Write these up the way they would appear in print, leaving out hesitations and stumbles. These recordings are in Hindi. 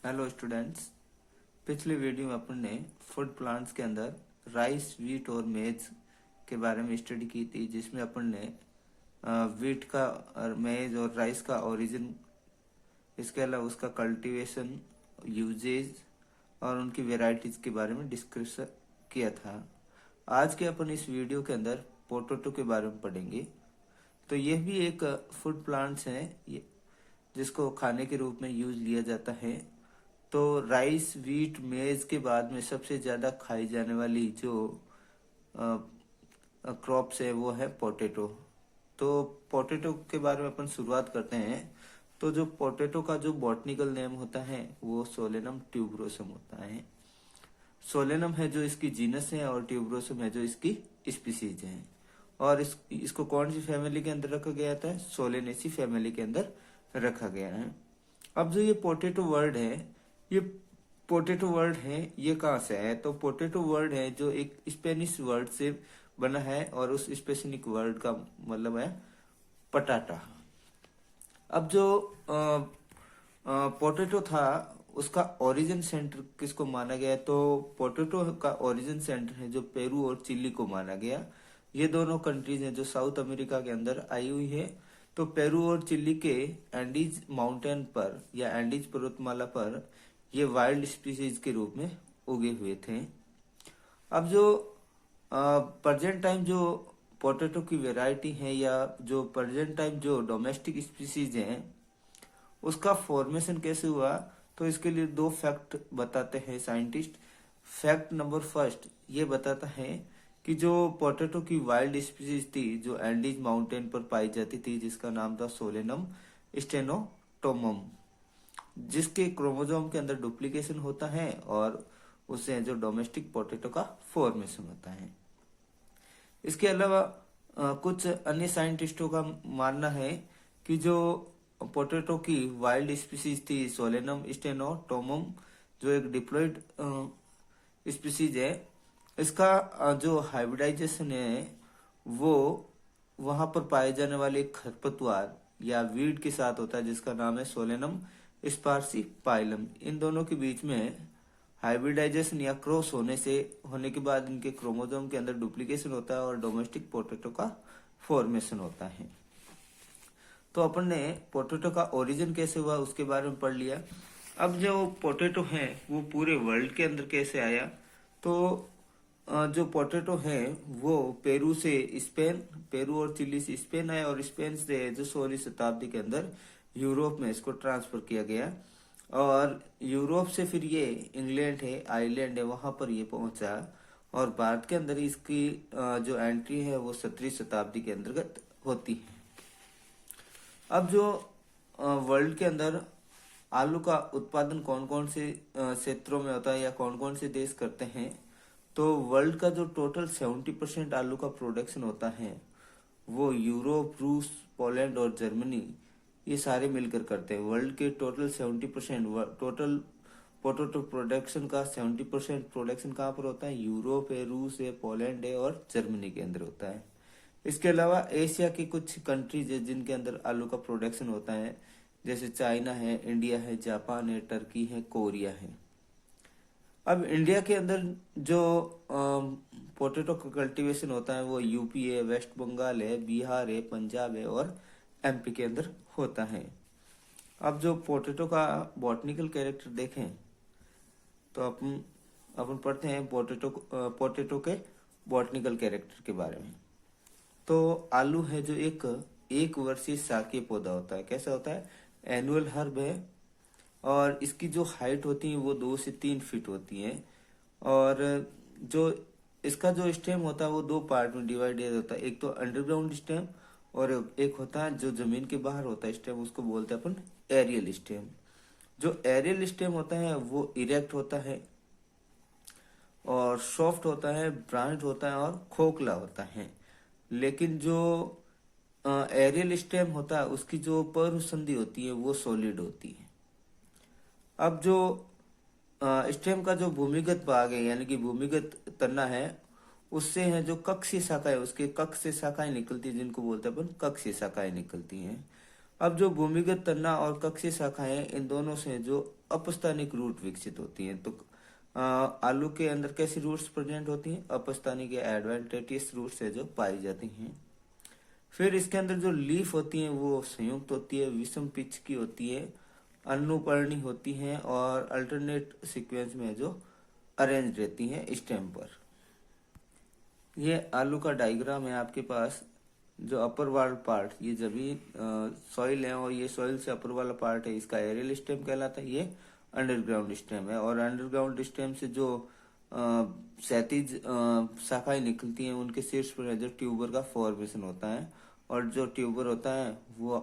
Hello students. पिछले वीडियो में अपन ने फूड प्लांट्स के अंदर राइस, वीट और मेज के बारे में स्टडी की थी, जिसमें अपन ने वीट का और मेज और राइस का ओरिजिन, इसके अलावा उसका कल्टीवेशन, यूजेज और उनकी वेराइटीज के बारे में डिस्कस किया था। आज के अपन इस वीडियो के अंदर पोटैटो के बारे में पढ़ेंगे। तो यह भी एक फूड प्लांट्स है, जिसको खाने के रूप में यूज लिया जाता है। तो राइस, वीट, मेज के बाद में सबसे ज्यादा खाई जाने वाली जो क्रॉप्स है वो है पोटैटो। तो पोटैटो के बारे में अपन शुरुआत करते हैं। तो जो पोटैटो का जो बॉटनिकल नेम होता है वो सोलेनम ट्यूबरोसम होता है। सोलेनम है जो इसकी जीनस है और ट्यूबरोसम है जो इसकी स्पीसीज है। और इसको कौन सी फैमिली के अंदर रखा गया था? सोलेनेसी फैमिली के अंदर रखा गया है। अब जो ये पोटैटो वर्ड है, ये पोटैटो वर्ड है, ये कहाँ से है? तो पोटैटो वर्ड है जो एक स्पेनिश वर्ड से बना है और उस स्पेसिफिक वर्ड का मतलब है पटाटा। अब जो पोटैटो था उसका ओरिजिन सेंटर किसको माना गया? तो पोटैटो का ओरिजिन सेंटर है जो पेरू और चिली को माना गया। ये दोनों कंट्रीज हैं जो साउथ अमेरिका के अंदर आई हुई है। तो पेरू और चिली के एंडीज माउंटेन पर या एंडीज पर्वतमाला पर ये वाइल्ड स्पीसीज के रूप में उगे हुए थे। अब जो प्रेजेंट टाइम जो पोटैटो की वैरायटी है या जो प्रेजेंट टाइम जो डोमेस्टिक स्पीसीज हैं उसका फॉर्मेशन कैसे हुआ, तो इसके लिए दो फैक्ट बताते हैं साइंटिस्ट। फैक्ट नंबर फर्स्ट ये बताता है कि जो पोटैटो की वाइल्ड स्पीसीज थी जो एंडीज माउंटेन पर पाई जाती थी, जिसका नाम था सोलेनम स्टेनोटोमम, जिसके क्रोमोसोम के अंदर डुप्लीकेशन होता है और उससे जो डोमेस्टिक पोटैटो का फॉर्मेशन होता है। इसके अलावा कुछ अन्य साइंटिस्टों का मानना है कि जो पोटैटो की वाइल्ड स्पीसीज थी सोलेनम स्टेनोटोमम, जो एक डिप्लॉयड स्पीसीज है, इसका जो हाइब्रिडाइजेशन है वो वहां पर पाए जाने वाले खरपतवार या वीड के साथ होता है, जिसका नाम है सोलेनम स्पार्सिपाइलम। इन दोनों के बीच में हाइब्रिडाइजेशन या क्रॉस होने के बाद इनके क्रोमोसोम के अंदर डुप्लीकेशन होता है और डोमेस्टिक पोटैटो का फॉर्मेशन होता है। तो अपन ने पोटैटो का ओरिजिन कैसे हुआ उसके बारे में पढ़ लिया। अब जो पोटैटो है वो पूरे वर्ल्ड के अंदर कैसे आया? तो जो पोटैटो है वो पेरू से स्पेन, पेरू और चिली से स्पेन आया और स्पेन से जो 16वीं शताब्दी के अंदर यूरोप में इसको ट्रांसफर किया गया और यूरोप से फिर ये इंग्लैंड है, आयरलैंड है, वहां पर ये पहुंचा और भारत के अंदर इसकी जो एंट्री है वो 17वीं शताब्दी के अंतर्गत होती है। अब जो वर्ल्ड के अंदर आलू का उत्पादन कौन कौन से क्षेत्रों में होता है या कौन कौन से देश करते हैं, तो वर्ल्ड का जो टोटल 70% आलू का प्रोडक्शन होता है वो यूरोप, रूस, पोलैंड और जर्मनी ये सारे मिलकर करते हैं। वर्ल्ड के टोटल 70% टोटल पोटैटो प्रोडक्शन का 70% प्रोडक्शन कहाँ पर होता है? यूरोप है, रूस है, पोलैंड है और जर्मनी के अंदर होता है। इसके अलावा एशिया की कुछ कंट्रीज है जिनके अंदर आलू का प्रोडक्शन होता है, जैसे चाइना है, इंडिया है, जापान है, टर्की है, कोरिया है। अब इंडिया के अंदर जो पोटैटो का कल्टीवेशन होता है वो यूपी है, वेस्ट बंगाल है, बिहार है, पंजाब है और एमपी के अंदर होता है। अब जो पोटैटो का बॉटनिकल कैरेक्टर देखें तो अपन पढ़ते हैं पोटैटो के बॉटनिकल कैरेक्टर के बारे में। तो आलू है जो एक वर्षीय शाकीय पौधा होता है। कैसा होता है? एनुअल हर्ब है और इसकी जो हाइट होती है वो 2 से 3 फीट होती है और जो इसका जो स्टेम होता है वो 2 पार्ट में डिवाइडेड होता है। एक तो अंडरग्राउंड स्टेम और एक होता है जो जमीन के बाहर होता है स्टेम, उसको बोलते हैं अपन एरियल स्टेम। जो एरियल स्टेम होता है वो इरेक्ट होता है और सॉफ्ट होता है, ब्रांच होता है और खोखला होता है। लेकिन जो एरियल स्टेम होता है उसकी जो पर्व संधि होती है वो सॉलिड होती है। अब जो स्टेम का जो भूमिगत भाग है यानी कि भूमिगत तना है उससे है जो कक्षीय शाखाएं, उसके कक्ष से शाखाएं निकलती है जिनको बोलते हैं अपन कक्षीय शाखाएं निकलती हैं। अब जो भूमिगत तना और कक्षीय शाखाएं इन दोनों से जो अपस्थानिक रूट विकसित होती हैं। तो आलू के अंदर कैसी रूट्स प्रेजेंट होती हैं? अपस्थानिक या एडवेंटिशियस रूट्स है जो पाई जाती हैं। फिर इसके अंदर जो लीफ होती है वो संयुक्त होती है, विषम पिच की होती है, अनुपर्णी होती है और अल्टरनेट सीक्वेंस में जो अरेंज रहती है स्टेम पर। ये आलू का डायग्राम है आपके पास। जो अपर वाला पार्ट, ये जब भी सॉइल है और ये सॉइल से अपर वाला पार्ट है, इसका एरियल स्टेम कहलाता है। ये अंडरग्राउंड स्टेम है और अंडरग्राउंड स्टेम से जो क्षैतिज शाखाएं निकलती हैं उनके शीर्ष पर है जो ट्यूबर का फॉर्मेशन होता है। और जो ट्यूबर होता है वो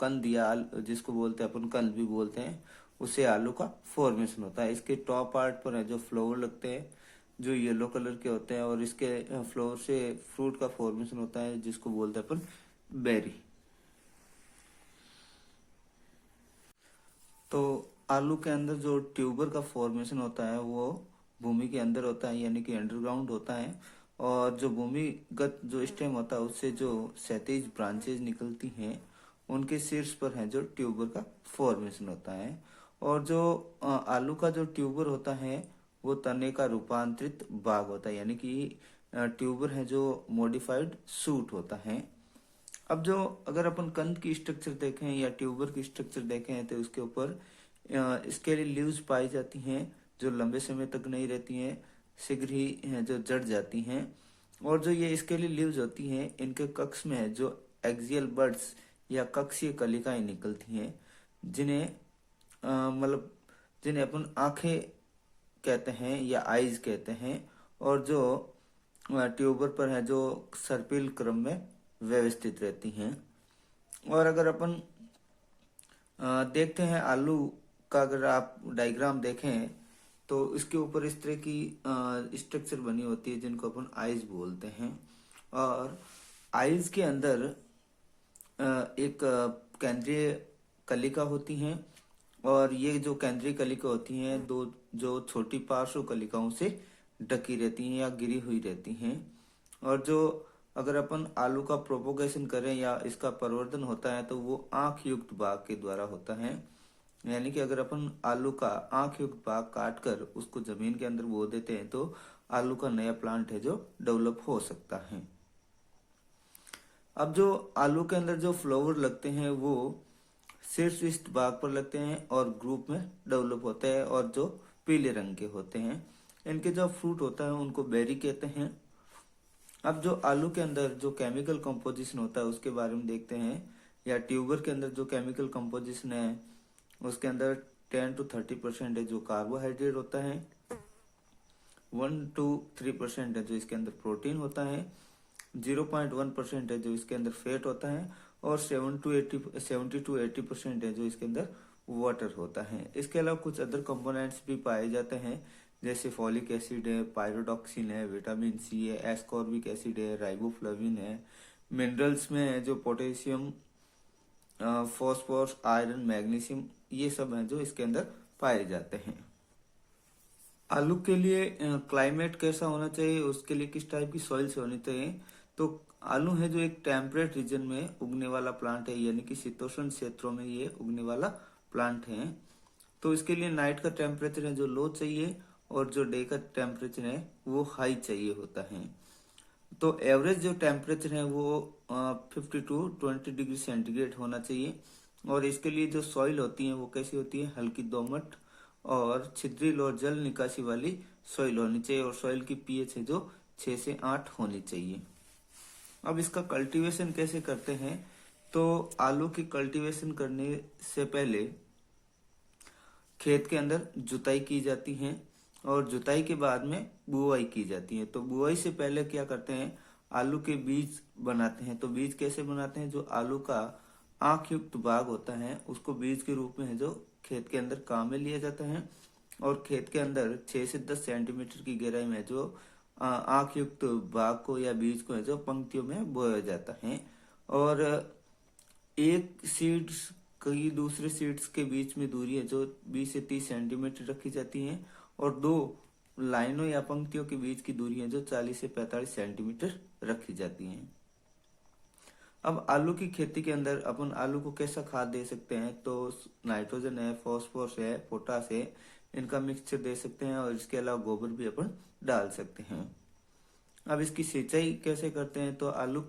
कंद या जिसको बोलते हैं अपन कंद भी बोलते हैं, उससे आलू का फॉर्मेशन होता है। इसके टॉप पार्ट पर है जो फ्लावर लगते हैं जो येलो कलर के होते हैं और इसके फ्लावर से फ्रूट का फॉर्मेशन होता है जिसको बोलते हैं अपन बेरी। तो आलू के अंदर जो ट्यूबर का फॉर्मेशन होता है वो भूमि के अंदर होता है, यानी कि अंडरग्राउंड होता है। और जो भूमिगत जो स्टेम होता है उससे जो क्षैतिज ब्रांचेज निकलती हैं उनके शीर्ष पर है जो ट्यूबर का फॉर्मेशन होता है। और जो आलू का जो ट्यूबर होता है वो तने का रूपांतरित भाग होता है, यानी कि ट्यूबर है जो मॉडिफाइड शूट होता है। अब जो अगर अपन कंद की स्ट्रक्चर देखें या ट्यूबर की स्ट्रक्चर देखें तो उसके ऊपर स्केली लीव्स पाई जाती हैं जो लंबे समय तक नहीं रहती हैं, शीघ्र ही जो जड़ जाती हैं। और जो ये स्केली लीव्स होती हैं इनके कक्ष में जो एक्सियल बड्स या कक्षीय कलिकाएं निकलती हैं जिन्हें मतलब जिन्हें अपन आंखें कहते हैं या आईज कहते हैं। और जो ट्यूबर पर है जो सर्पिल क्रम में व्यवस्थित रहती हैं। और अगर अपन देखते हैं आलू का, अगर आप डायग्राम देखें तो इसके ऊपर इस तरह की स्ट्रक्चर बनी होती है जिनको अपन आइज बोलते हैं। और आइज के अंदर एक केंद्रीय कलिका होती हैं और ये जो केंद्रीय कलिका होती हैं दो जो छोटी पार्श्व कलिकाओं से ढकी रहती हैं या गिरी हुई रहती हैं। और जो अगर अपन आलू का प्रोपोगेशन करें या इसका प्रवर्धन होता है तो वो आंख युक्त भाग के द्वारा होता है। यानी कि अगर अपन आलू का आंख युक्त भाग काट कर उसको जमीन के अंदर बो देते हैं तो आलू का नया प्लांट है जो डेवलप हो सकता है। अब जो आलू के अंदर जो फ्लावर लगते हैं वो शीर्ष भाग पर लगते हैं और ग्रुप में डेवलप होते हैं और जो पीले रंग के होते हैं। इनके जो फ्रूट होता है उनको बेरी कहते हैं। अब जो आलू के अंदर जो केमिकल कंपोजिशन होता है उसके बारे में देखते हैं। या ट्यूबर के अंदर जो केमिकल कंपोजिशन है उसके अंदर 10 to 30% है जो कार्बोहाइड्रेट होता है, 1 to 3% है जो इसके अंदर प्रोटीन होता है, 0.1% है जो इसके अंदर फैट होता है और 70 to 80% है जो इसके अंदर वाटर होता है। इसके अलावा कुछ अदर कंपोनेंट्स भी पाए जाते हैं जैसे फॉलिक एसिड है, पायरोडॉक्सिन है, विटामिन सी है, एस्कॉर्बिक एसिड है, राइबोफ्लाविन है। मिनरल्स में है जो पोटेशियम, फॉस्फोरस, आयरन, मैग्नीशियम, ये सब हैं जो इसके अंदर पाए जाते हैं। आलू के लिए क्लाइमेट कैसा होना चाहिए, उसके लिए किस टाइप की सॉइल से होनी चाहिए? तो आलू है जो एक टेम्परेट रीजन में उगने वाला प्लांट है, यानी कि शीतोष्ण क्षेत्रों में ये उगने वाला प्लांट है। तो इसके लिए नाइट का टेम्परेचर है जो लो चाहिए और जो डे का टेम्परेचर है वो हाई चाहिए होता है। तो एवरेज जो टेम्परेचर है वो 50 to 20 डिग्री सेंटीग्रेड होना चाहिए। और इसके लिए जो सॉइल होती है वो कैसी होती है? हल्की दोमट और छिद्रिल और जल निकासी वाली सॉइल होनी चाहिए और सॉइल की पीएच है जो 6 से 8 होनी चाहिए। अब इसका कल्टीवेशन कैसे करते हैं? तो आलू की कल्टीवेशन करने से पहले खेत के अंदर जुताई की जाती है और जुताई के बाद में बुआई की जाती है। तो बुआई से पहले क्या करते हैं? आलू के बीज बनाते हैं। तो बीज कैसे बनाते हैं? जो आलू का आंख युक्त भाग होता है उसको बीज के रूप में है जो खेत के अंदर काम में लिया जाता है और खेत के अंदर 6 से 10 सेंटीमीटर की गहराई में जो आंख युक्त भाग को या बीज को है जो पंक्तियों में बोया जाता है। और एक सीड्स कई दूसरे सीड्स के बीच में दूरी है जो 20 से 30 सेंटीमीटर रखी जाती है और दो लाइनों या पंक्तियों के बीच की दूरी है जो 40 से 45 सेंटीमीटर रखी जाती है। अब आलू की खेती के अंदर अपन आलू को कैसा खाद दे सकते हैं, तो नाइट्रोजन है, फॉस्फोरस है, पोटास है, इनका मिक्सचर दे सकते हैं, और इसके अलावा गोबर भी अपन डाल सकते हैं। अब इसकी सिंचाई कैसे करते हैं, तो आलू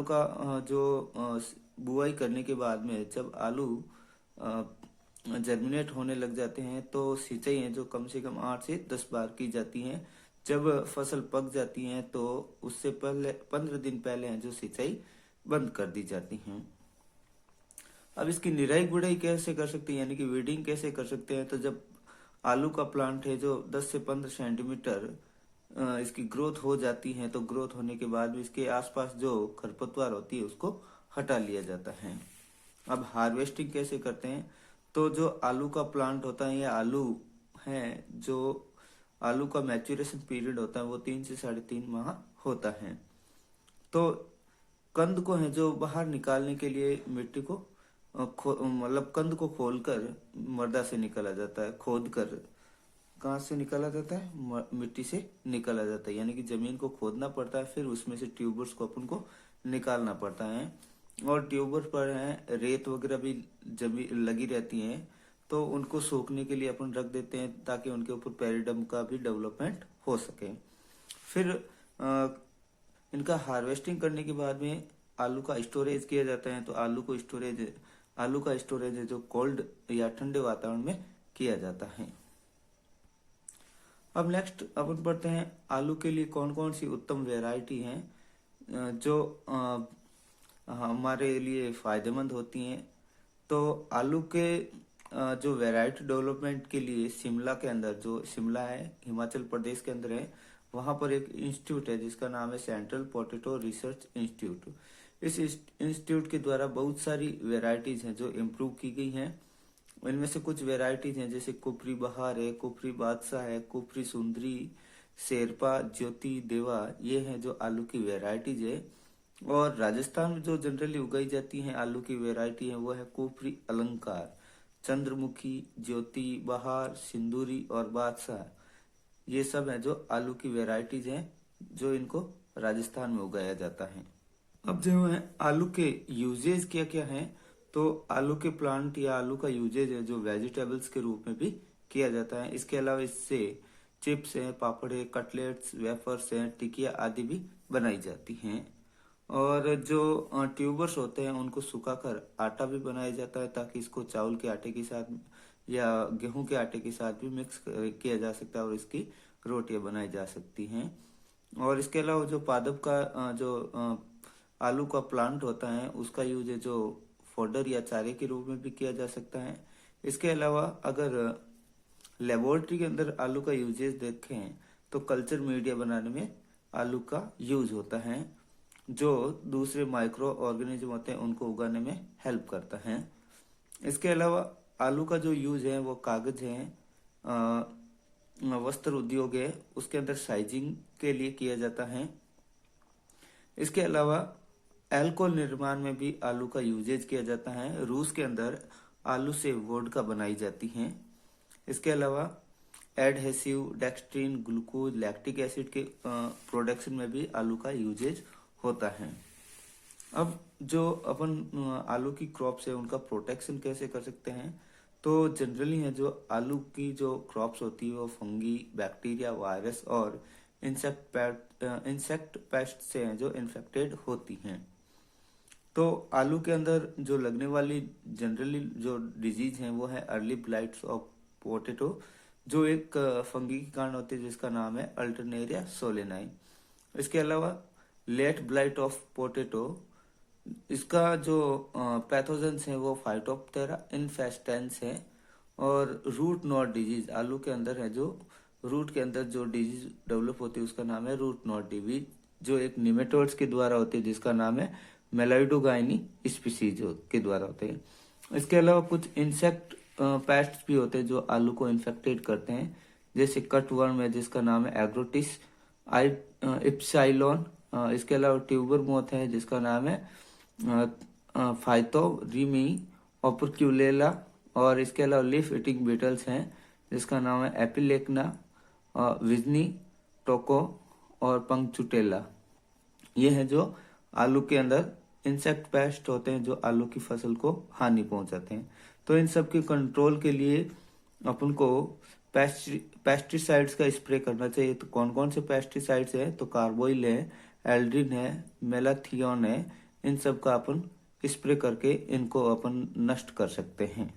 का बुआई करने के बाद में जब आलू जर्मिनेट होने लग जाते हैं तो सिंचाई है जो कम से कम 8 से 10 बार की जाती है। जब फसल पक जाती है तो उससे पहले 15 दिन पहले है जो सिंचाई बंद कर दी जाती है। अब इसकी निराई गुड़ाई कैसे कर सकते हैं, यानी कि वीडिंग कैसे कर सकते हैं, तो जब आलू का प्लांट है जो 10 से 15 सेंटीमीटर इसकी ग्रोथ हो जाती है, तो ग्रोथ होने के बाद भी इसके आसपास जो खरपतवार होती है उसको हटा लिया जाता है। अब हार्वेस्टिंग कैसे करते हैं, तो जो आलू का प्लांट होता है या आलू है, जो आलू का मैच्योरेशन पीरियड होता है वो 3 से 3.5 माह होता है। तो कंद को है जो बाहर निकालने के लिए मिट्टी को मतलब कंद को खोलकर मृदा से निकाला जाता है, खोद कर। कहाँ से निकाला जाता है, मिट्टी से निकाला जाता है, यानी कि जमीन को खोदना पड़ता है, फिर उसमें से ट्यूबर्स को अपन को निकालना पड़ता है। और ट्यूबर पर है रेत वगैरह भी जमी लगी रहती है, तो उनको सूखने के लिए अपन रख देते हैं ताकि उनके ऊपर पेरिडम का भी डेवलपमेंट हो सके। फिर इनका हार्वेस्टिंग करने के बाद में आलू का स्टोरेज किया जाता है, तो आलू का स्टोरेज है जो कोल्ड या ठंडे वातावरण में किया जाता है। अब नेक्स्ट अपन पढ़ते हैं आलू के लिए कौन कौन सी उत्तम वैरायटी हैं जो हमारे लिए फायदेमंद होती हैं। तो आलू के जो वैरायटी डेवलपमेंट के लिए शिमला के अंदर, जो शिमला है हिमाचल प्रदेश के अंदर है, वहां पर एक इंस्टीट्यूट है जिसका नाम है सेंट्रल पोटैटो रिसर्च इंस्टीट्यूट। इस इंस्टीट्यूट के द्वारा बहुत सारी वैरायटीज हैं जो इम्प्रूव की गई हैं। इनमें से कुछ वैरायटीज हैं जैसे कुफरी बहार है, कुफरी बादशाह है, कुफरी सुंदरी, शेरपा, ज्योति, देवा, ये हैं जो आलू की वैरायटीज है। और राजस्थान में जो जनरली उगाई जाती हैं आलू की वैरायटी है वो है कुफरी अलंकार, चंद्रमुखी, ज्योति, बहार, सिंदूरी और बादशाह। ये सब है जो आलू की वैरायटीज हैं जो इनको राजस्थान में उगाया जाता है। अब जो है आलू के यूजेज क्या क्या हैं, तो आलू के प्लांट या आलू का यूजेज है जो वेजिटेबल्स के रूप में भी किया जाता है। इसके अलावा इससे चिप्स हैं, पापड़ है, कटलेट्स, वेफर्स हैं, टिकिया आदि भी बनाई जाती हैं। और जो ट्यूबर्स होते हैं उनको सुखाकर आटा भी बनाया जाता है ताकि इसको चावल के आटे के साथ या गेहूं के आटे के साथ भी मिक्स किया जा सकता है और इसकी रोटियां बनाई जा सकती हैं। और इसके अलावा जो पादप का जो आलू का प्लांट होता है उसका यूज है जो फोडर या चारे के रूप में भी किया जा सकता है। इसके अलावा अगर लेबोरेटरी के अंदर आलू का यूजेस देखें तो कल्चर मीडिया बनाने में आलू का यूज होता है जो दूसरे माइक्रो ऑर्गेनिज्म होते हैं उनको उगाने में हेल्प करता है। इसके अलावा आलू का जो यूज है वो कागज है, वस्त्र उद्योग है, उसके अंदर साइजिंग के लिए किया जाता है। इसके अलावा अल्कोहल निर्माण में भी आलू का यूजेज किया जाता है। रूस के अंदर आलू से वोडका बनाई जाती है। इसके अलावा एडहेसिव, डेक्सट्रीन, ग्लूकोज, लैक्टिक एसिड के प्रोडक्शन में भी आलू का यूजेज होता है। अब जो अपन आलू की क्रॉप्स है उनका प्रोटेक्शन कैसे कर सकते हैं, तो जनरली है जो आलू की जो क्रॉप्स होती है वो फंगी, बैक्टीरिया, वायरस और इंसेक्ट पेस्ट से हैं जो इन्फेक्टेड होती हैं। तो आलू के अंदर जो लगने वाली जनरली जो डिजीज है वो है अर्ली ब्लाइट्स ऑफ पोटैटो, जो एक फंगी के कारण होती है जिसका नाम है अल्टरनेरिया सोलेनाई। इसके अलावा लेट ब्लाइट ऑफ पोटैटो, इसका जो पैथोजेंस है वो फाइटोप्टेरा इन्फेस्टेंस है। और रूट नॉट डिजीज, आलू के अंदर है जो रूट के अंदर जो डिजीज डेवलप होती है उसका नाम है रूट नॉट डिजीज, जो एक निमेटोड्स के द्वारा होती है जिसका नाम है मेलाइडोगाइनी स्पीसीज के द्वारा होते हैं। इसके अलावा कुछ इंसेक्ट पेस्ट भी होते हैं जो आलू को इन्फेक्टेड करते हैं, जैसे कटवर्म है जिसका नाम है एग्रोटिस इप्साइलोन। इसके अलावा ट्यूबर मोथ है जिसका नाम है फाइटोरिमी ओपरक्यूलेला। और इसके अलावा लीफ ईटिंग बीटल्स हैं जिसका नाम है एपिलेक्ना, विजनी, टोको और पंक्चुटेला। ये है जो आलू के अंदर इंसेक्ट पेस्ट होते हैं जो आलू की फसल को हानि पहुंचाते हैं। तो इन सब के कंट्रोल के लिए अपन को पेस्टिसाइड्स का स्प्रे करना चाहिए। तो कौन कौन से पेस्टिसाइड्स है, तो कार्बोइल है, एल्ड्रिन है, मेलाथियोन है, इन सब का अपन स्प्रे करके इनको अपन नष्ट कर सकते हैं।